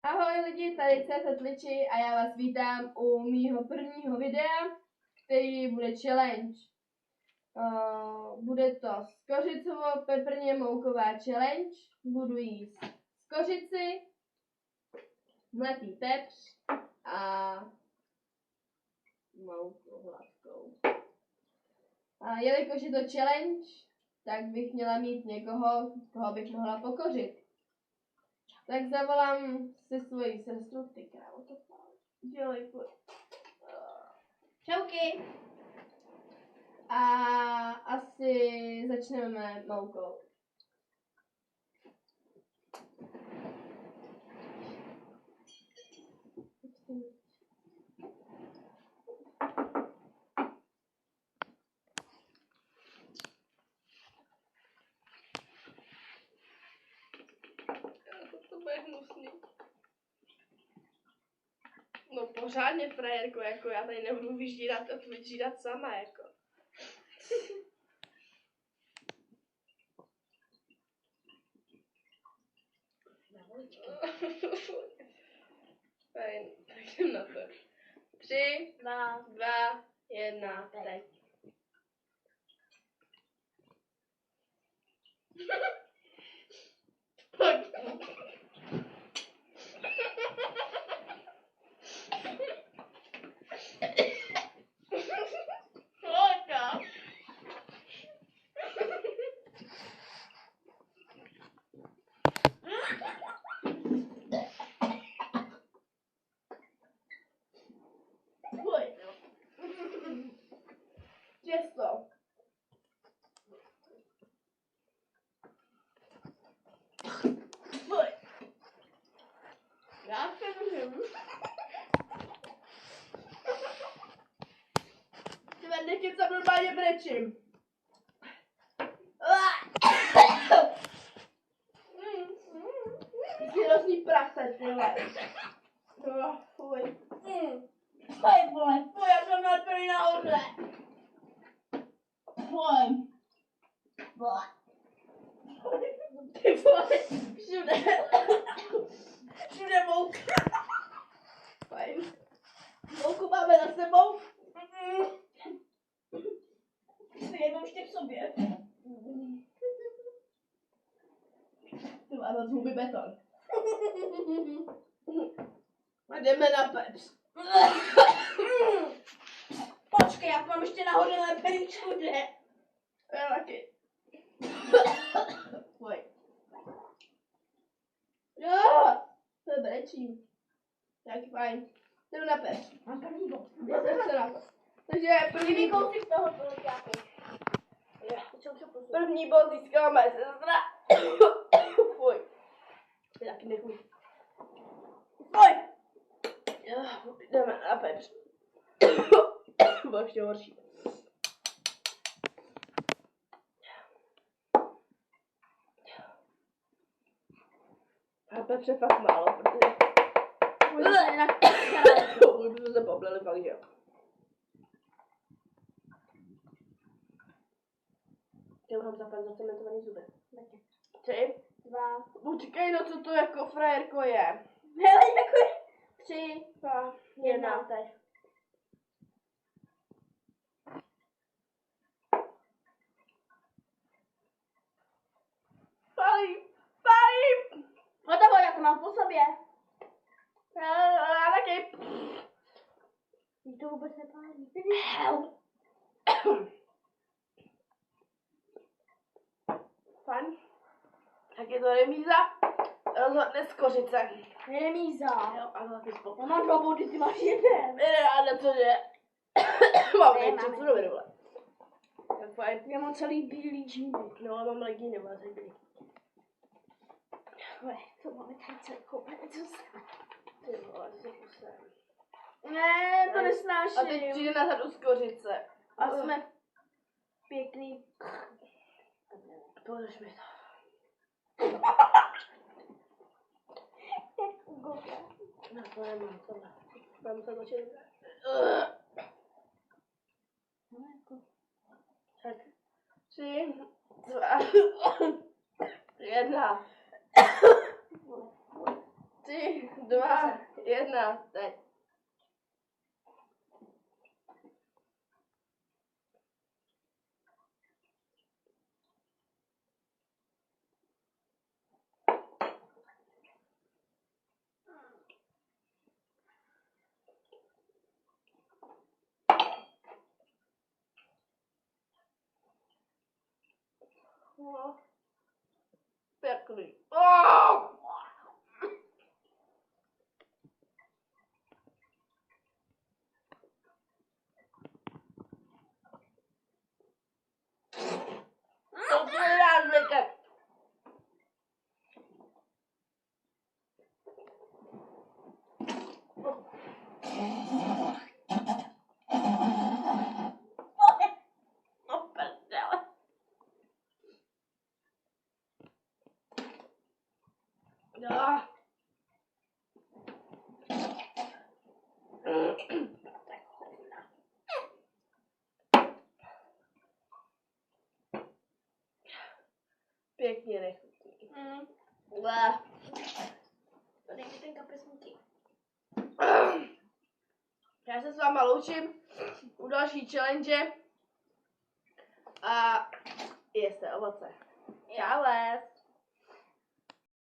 Ahoj lidi, tady CZ Liči a já vás vítám u mýho prvního videa, který bude challenge. Bude to skořicovo-peprně-mouková challenge. Budu jíst skořici, mletý pepř a mouku hladkou. A jelikož je to challenge, tak bych měla mít někoho, koho bych mohla pokořit. Tak zavolám si svoji sestru, ty krávo, to dělej pojď. Čauky. A asi začneme moukou. To bude hnusný. No pořádně, frajerko, jako já tady nebudu vyžírat sama, jako. Fajn, tak jdem na to. 3, 2, 1, teď. Pojď. Těsto. Pojď. Já se můžu. Tyhle nekeca normálně brečím. Jsi hrozný prase, tyhle. Fuj. Fuj, vole, fuj, já jsem naplný nahoře. Fuj. Ty vole, všude. Všude mouka. Fajn. Mouku máme za sebou. Já mám ještě v sobě. Ty máme z huby beton. A jdeme na pepř. Počkej, já to mám ještě nahoře lepený všude. Já taky. Fuj. Jo, to brečím. Tak fajn. Jdeme na pepř. Mám první bod. Takže První kousek toho poloťáku. První bod získala moje sestra. Fuj. Ty taky nechuj. Fuj. Jdeme na pepř. Bylo ještě horší. A pepře fakt málo, protože... Už jsme se poblili fakt, že jo. Já mám zacementovaný zuby. 3, 2, počkej, no co to jako frajerko je? Hele, takový. 3, 2, 1, teď. Palím! Hotovo, já to mám po sobě. Já taky. Mně to vůbec nepálí. Fajn. Tak je to remíza. Rozhodne skořice. Remíza. Jo, ano, ty spolu. Já mám 2 body, ty máš 1. Ale cože? Mám Ne, nejčet, máme. co to vole. Tak fajn. Já mám celý bílý džíny. No, já mám legíny, vlastně. To máme tady celý koupit. Ty vole, si kusem. Ne, to A teď nesnáším. přijde na řadu skořice. A jsme pěkný. Podrž mi to. Jak ugoda. No, to nemám, tohle. Mám to točit. No jako. Tak. 3, 2, 1. 3, 2, 1, teď. No. Pěkný. Oh! To se nedá zvykat. No prdele. No. Pěkně nechutný. Bleh. Tady mi ten kapesníky. Já se s váma loučím u další challenge a jeste ovoce. Čau les.